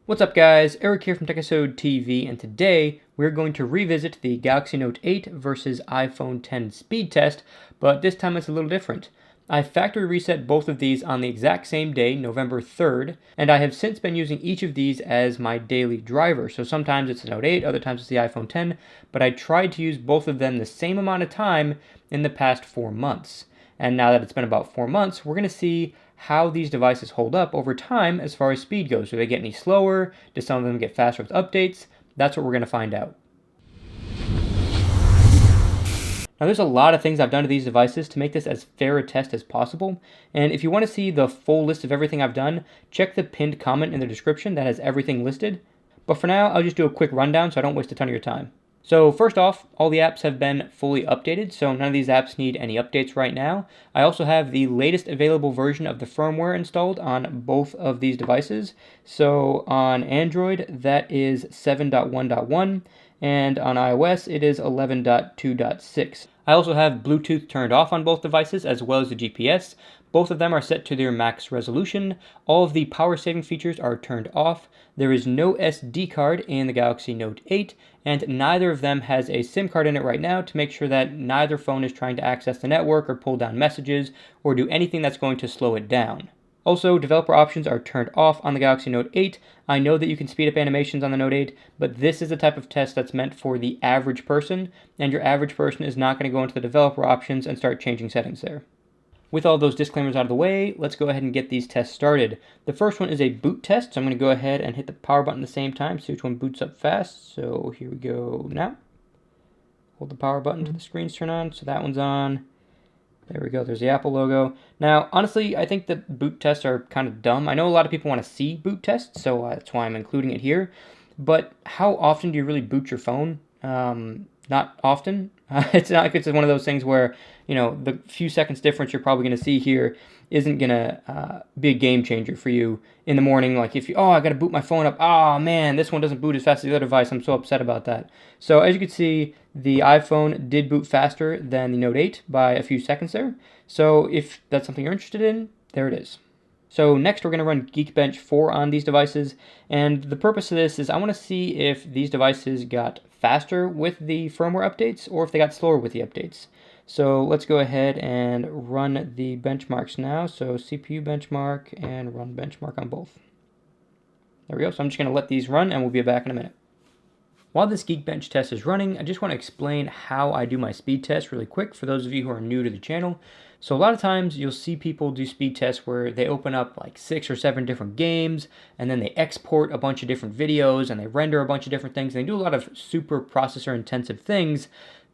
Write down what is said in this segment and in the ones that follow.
What's up guys, Eric here from Techisode TV, and today we're going to revisit the Galaxy Note 8 versus iPhone X speed test, but this time it's a little different. I factory reset both of these on the exact same day, November 3rd, and I have since been using each of these as my daily driver. So sometimes it's the Note 8, other times it's the iPhone X, but I tried to use both of them the same amount of time in the past 4 months. And now that it's been about 4 months, we're going to see how these devices hold up over time as far as speed goes. Do they get any slower? Do some of them get faster with updates? That's what we're going to find out. Now there's a lot of things I've done to these devices to make this as fair a test as possible, and if you want to see the full list of everything I've done, check the pinned comment in the description that has everything listed. But for now, I'll just do a quick rundown so I don't waste a ton of your time. So first off, all the apps have been fully updated, so none of these apps need any updates right now. I also have the latest available version of the firmware installed on both of these devices. So on Android, that is 7.1.1, and on iOS, it is 11.2.6. I also have Bluetooth turned off on both devices, as well as the GPS. Both of them are set to their max resolution. All of the power saving features are turned off. There is no SD card in the Galaxy Note 8, and neither of them has a SIM card in it right now to make sure that neither phone is trying to access the network or pull down messages or do anything that's going to slow it down. Also, developer options are turned off on the Galaxy Note 8. I know that you can speed up animations on the Note 8, but this is the type of test that's meant for the average person, and your average person is not going to go into the developer options and start changing settings there. With all those disclaimers out of the way, let's go ahead and get these tests started. The first one is a boot test, so I'm going to go ahead and hit the power button at the same time, see which one boots up fast. So here we go now. Hold the power button till the screens turn on, so that one's on. There we go, there's the Apple logo. Now, honestly, I think that boot tests are kind of dumb. I know a lot of people want to see boot tests, so that's why I'm including it here. But how often do you really boot your phone? Not often. It's not like it's one of those things where, you know, the few seconds difference you're probably going to see here isn't going to be a game changer for you in the morning. Like if you, I got to boot my phone up. Oh man, this one doesn't boot as fast as the other device. I'm so upset about that. So as you can see, the iPhone did boot faster than the Note 8 by a few seconds there. So if that's something you're interested in, there it is. So next we're going to run Geekbench 4 on these devices, and the purpose of this is I want to see if these devices got faster with the firmware updates or if they got slower with the updates. So let's go ahead and run the benchmarks now. So CPU benchmark and run benchmark on both. There we go. So I'm just going to let these run and we'll be back in a minute. While this Geekbench test is running, I just want to explain how I do my speed test really quick for those of you who are new to the channel. So a lot of times you'll see people do speed tests where they open up like 6 or 7 different games and then they export a bunch of different videos and they render a bunch of different things. And they do a lot of super processor intensive things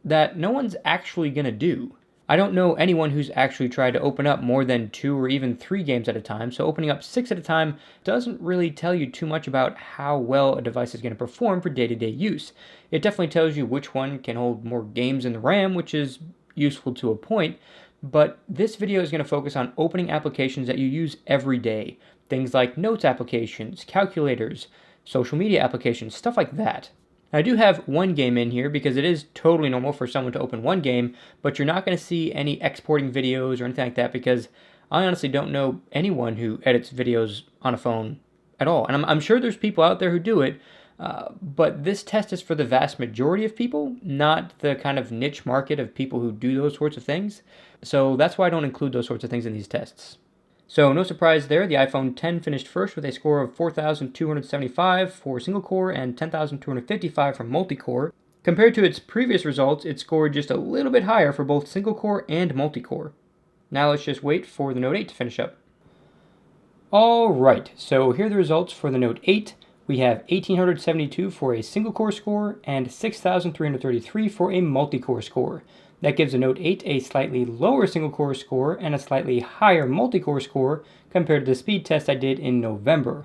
that no one's actually going to do. I don't know anyone who's actually tried to open up more than 2 or even 3 games at a time, so opening up 6 at a time doesn't really tell you too much about how well a device is going to perform for day-to-day use. It definitely tells you which one can hold more games in the RAM, which is useful to a point, but this video is going to focus on opening applications that you use every day. Things like notes applications, calculators, social media applications, stuff like that. I do have one game in here because it is totally normal for someone to open one game, but you're not going to see any exporting videos or anything like that because I honestly don't know anyone who edits videos on a phone at all. And I'm sure there's people out there who do it, but this test is for the vast majority of people, not the kind of niche market of people who do those sorts of things. So that's why I don't include those sorts of things in these tests. So no surprise there, the iPhone X finished first with a score of 4,275 for single-core and 10,255 for multi-core. Compared to its previous results, it scored just a little bit higher for both single-core and multi-core. Now let's just wait for the Note 8 to finish up. Alright, so here are the results for the Note 8. We have 1,872 for a single-core score and 6,333 for a multi-core score. That gives the Note 8 a slightly lower single-core score and a slightly higher multi-core score compared to the speed test I did in November.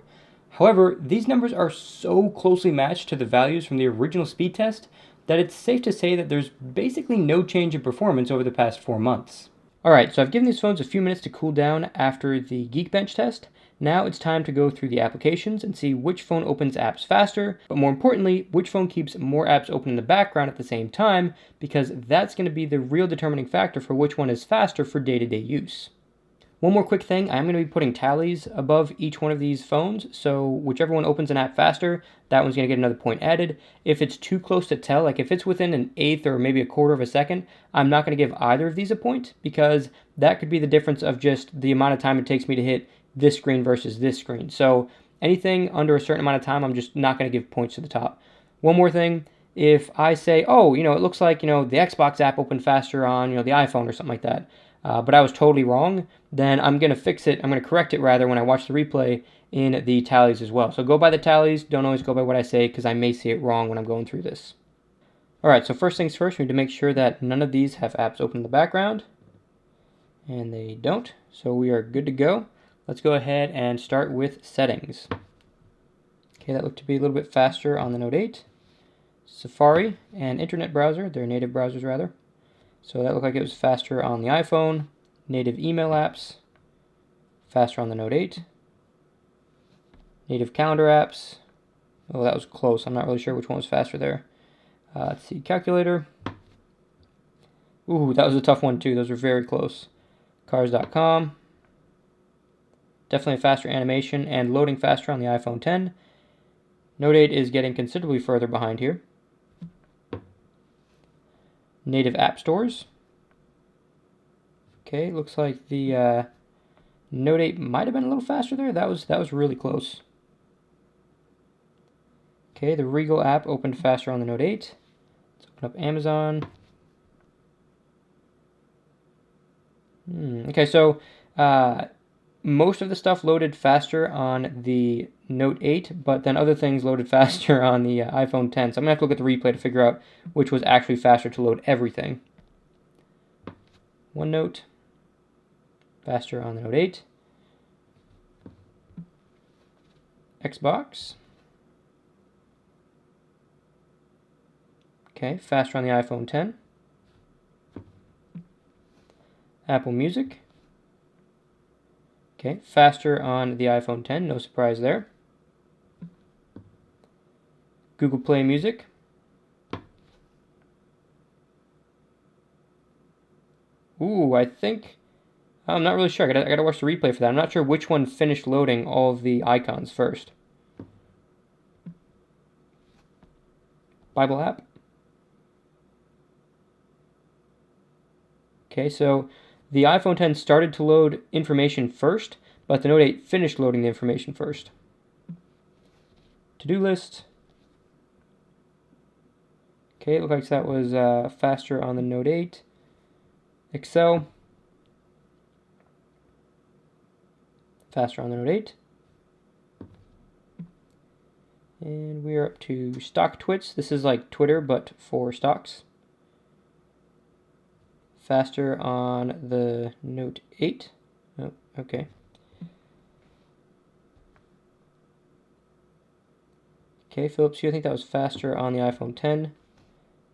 However, these numbers are so closely matched to the values from the original speed test that it's safe to say that there's basically no change in performance over the past 4 months. Alright, so I've given these phones a few minutes to cool down after the Geekbench test. Now it's time to go through the applications and see which phone opens apps faster, but more importantly, which phone keeps more apps open in the background at the same time, because that's going to be the real determining factor for which one is faster for day-to-day use. One more quick thing, I'm going to be putting tallies above each one of these phones, so whichever one opens an app faster, that one's going to get another point added. If it's too close to tell, like if it's within an eighth or maybe a quarter of a second, I'm not going to give either of these a point, because that could be the difference of just the amount of time it takes me to hit this screen versus this screen. So anything under a certain amount of time, I'm just not going to give points to the top. One more thing, if I say, oh, it looks like, the Xbox app opened faster on, the iPhone or something like that, but I was totally wrong, then I'm going to fix it, I'm going to correct it rather when I watch the replay in the tallies as well. So go by the tallies, don't always go by what I say, because I may say it wrong when I'm going through this. Alright, so first things first, we need to make sure that none of these have apps open in the background, and they don't, so we are good to go. Let's go ahead and start with settings. Okay, that looked to be a little bit faster on the Note 8. Safari and Internet browser, they're native browsers rather. So that looked like it was faster on the iPhone. Native email apps, faster on the Note 8. Native calendar apps, oh that was close, I'm not really sure which one was faster there. Let's see, calculator. Ooh, that was a tough one too, those were very close. Cars.com, definitely a faster animation and loading faster on the iPhone 10. Note 8 is getting considerably further behind here. Native app stores. Okay, looks like the Note 8 might have been a little faster there. That was really close. Okay, the Regal app opened faster on the Note 8. Let's open up Amazon. Okay, so most of the stuff loaded faster on the Note 8, but then other things loaded faster on the iPhone 10. So I'm going to have to look at the replay to figure out which was actually faster to load everything. OneNote, faster on the Note 8. Xbox. Okay, faster on the iPhone 10. Apple Music. Okay, faster on the iPhone 10, no surprise there. Google Play Music. Ooh, I think, I'm not really sure. I gotta watch the replay for that. I'm not sure which one finished loading all of the icons first. Bible app. Okay, so the iPhone 10 started to load information first, but the Note 8 finished loading the information first. To-do list. Okay, it looks like that was faster on the Note 8. Excel. Faster on the Note 8. And we are up to StockTwits. This is like Twitter, but for stocks. Faster on the Note 8. Oh, okay. Okay, Philips Hue, I think that was faster on the iPhone 10.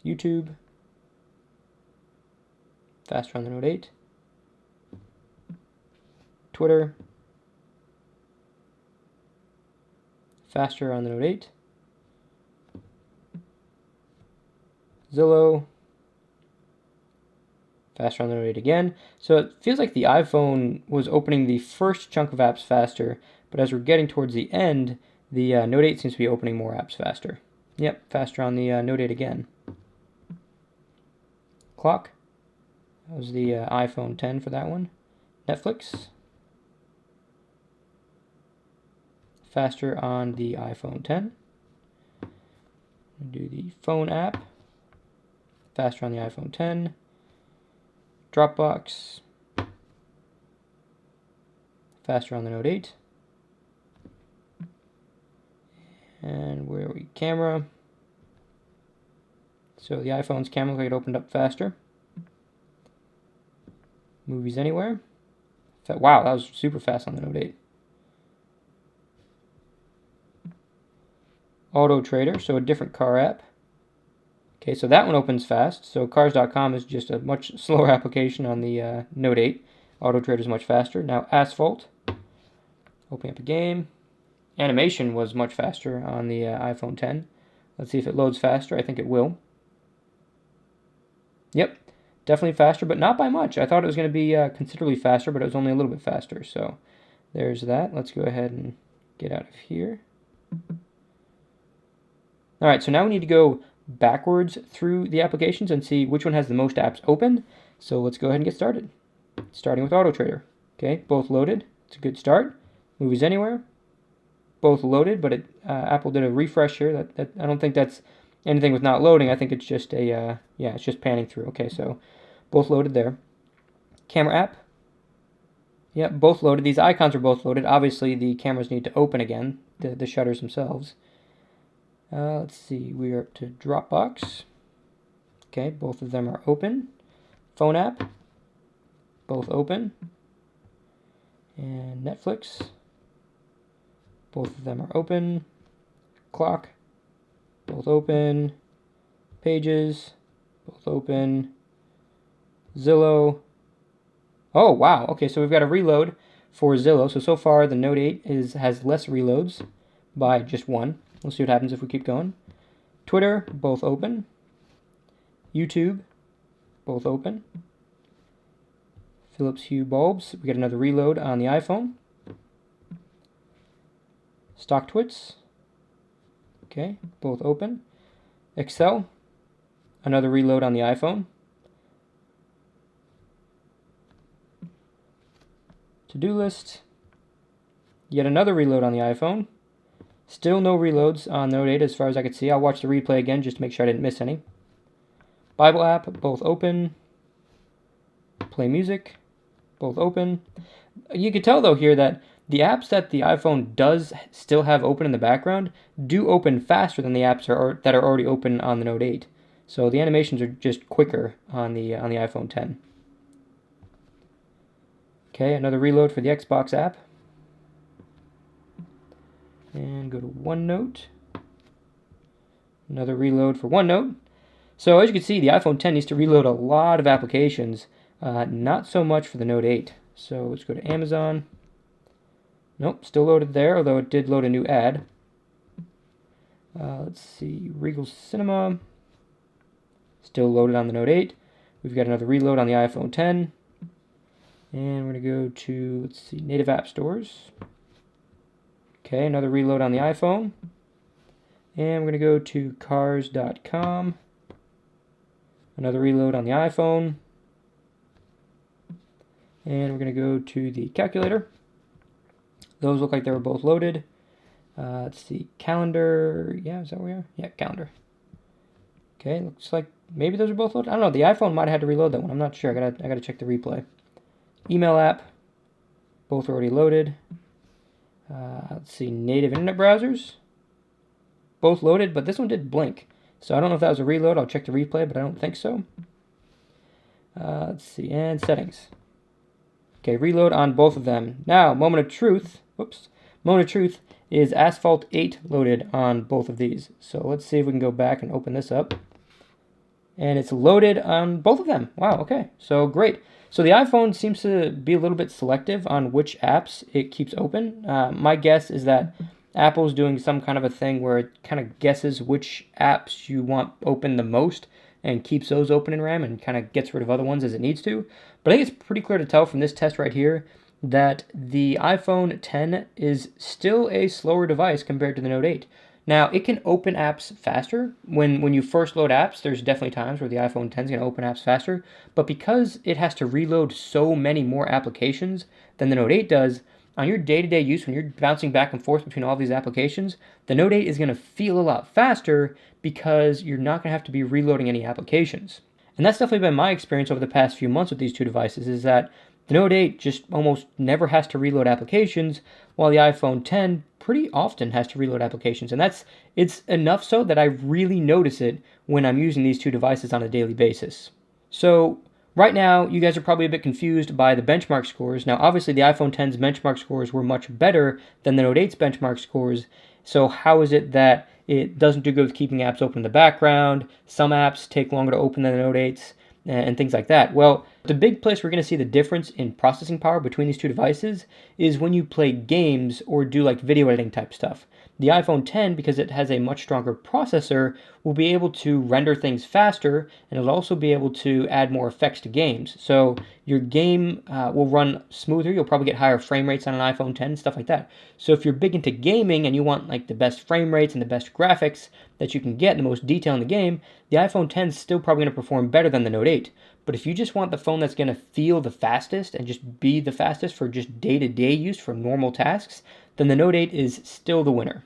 YouTube. Faster on the Note 8. Twitter. Faster on the Note 8. Zillow. Faster on the Note 8 again. So it feels like the iPhone was opening the first chunk of apps faster, but as we're getting towards the end, the Note 8 seems to be opening more apps faster. Yep, faster on the Note 8 again. Clock. That was the iPhone 10 for that one. Netflix. Faster on the iPhone 10. Do the phone app. Faster on the iPhone 10. Dropbox. Faster on the Note 8. And where are we? Camera. So the iPhone's camera looks like it opened up faster. Movies Anywhere. Wow, that was super fast on the Note 8. Auto Trader, so a different car app. Okay, so that one opens fast. So Cars.com is just a much slower application on the Note 8. Auto Trader is much faster. Now Asphalt. Opening up a game. Animation was much faster on the iPhone 10. Let's see if it loads faster. I think it will. Yep. definitely faster, but not by much. I thought it was going to be considerably faster, but it was only a little bit faster. So there's that. Let's go ahead and get out of here. All right, so now we need to go backwards through the applications and see which one has the most apps open. So let's go ahead and get started. Starting with AutoTrader. Okay, both loaded. It's a good start. Movies Anywhere. Both loaded, but Apple did a refresh here. That I don't think that's anything with not loading. I think it's just a it's just panning through. Okay, so both loaded there. Camera app. Yep, both loaded. These icons are both loaded. Obviously, the cameras need to open again, the shutters themselves. Let's see, we are up to Dropbox. Okay, both of them are open. Phone app, both open. And Netflix, both of them are open. Clock, both open. Pages, both open. Zillow. Oh, wow. Okay, so we've got a reload for Zillow. So far, the Note 8 has less reloads by just one. We'll see what happens if we keep going. Twitter, both open. YouTube, both open. Philips Hue bulbs. We get another reload on the iPhone. StockTwits. Okay, both open. Excel, another reload on the iPhone. To-do list, yet another reload on the iPhone. Still no reloads on Note 8 as far as I could see. I'll watch the replay again just to make sure I didn't miss any. Bible app, both open. Play music, both open. You can tell though here that the apps that the iPhone does still have open in the background do open faster than the apps that are already open on the Note 8. So the animations are just quicker on the iPhone 10. Okay, another reload for the Xbox app. And go to OneNote. Another reload for OneNote. So as you can see, the iPhone 10 needs to reload a lot of applications. Not so much for the Note 8. So let's go to Amazon. Nope, still loaded there, although it did load a new ad. Let's see, Regal Cinema. Still loaded on the Note 8. We've got another reload on the iPhone 10. And we're going to go to, let's see, native app stores. Okay, another reload on the iPhone. And we're going to go to cars.com. Another reload on the iPhone. And we're going to go to the calculator. Those look like they were both loaded. Let's see, calendar. Yeah, is that where we are? Yeah, calendar. Okay, looks like maybe those are both loaded. I don't know. The iPhone might have had to reload that one. I'm not sure. I gotta check the replay. Email app. Both already loaded. Let's see, native internet browsers. Both loaded, but this one did blink. So I don't know if that was a reload. I'll check the replay, but I don't think so. Let's see, and settings. Okay, reload on both of them. Now, moment of truth. Whoops. Moment of truth is Asphalt 8 loaded on both of these. So let's see if we can go back and open this up. And it's loaded on both of them. Wow, okay. So great. So the iPhone seems to be a little bit selective on which apps it keeps open. My guess is that Apple's doing some kind of a thing where it kind of guesses which apps you want open the most and keeps those open in RAM and kind of gets rid of other ones as it needs to. But I think it's pretty clear to tell from this test right here that the iPhone 10 is still a slower device compared to the Note 8. Now, it can open apps faster. When you first load apps, there's definitely times where the iPhone 10 is going to open apps faster. But because it has to reload so many more applications than the Note 8 does, on your day-to-day use, when you're bouncing back and forth between all these applications, the Note 8 is going to feel a lot faster because you're not going to have to be reloading any applications. And that's definitely been my experience over the past few months with these two devices, is that the Note 8 just almost never has to reload applications, while the iPhone 10 pretty often has to reload applications. And it's enough so that I really notice it when I'm using these two devices on a daily basis. So right now, you guys are probably a bit confused by the benchmark scores. Now, obviously, the iPhone 10's benchmark scores were much better than the Note 8's benchmark scores. So how is it that it doesn't do good with keeping apps open in the background? Some apps take longer to open than the Note 8's and things like that. Well, The big place we're going to see the difference in processing power between these two devices is when you play games or do like video editing type stuff. The iPhone 10, because it has a much stronger processor, will be able to render things faster, and it'll also be able to add more effects to games. So your game will run smoother. You'll probably get higher frame rates on an iPhone 10, stuff like that. So if you're big into gaming and you want like the best frame rates and the best graphics that you can get, the most detail in the game, the iPhone 10 is still probably going to perform better than the Note 8. But if you just want the phone that's going to feel the fastest and just be the fastest for just day-to-day use for normal tasks, then the Note 8 is still the winner.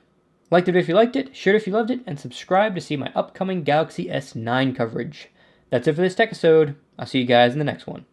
Like the video if you liked it, share it if you loved it, and subscribe to see my upcoming Galaxy S9 coverage. That's it for this Techisode. I'll see you guys in the next one.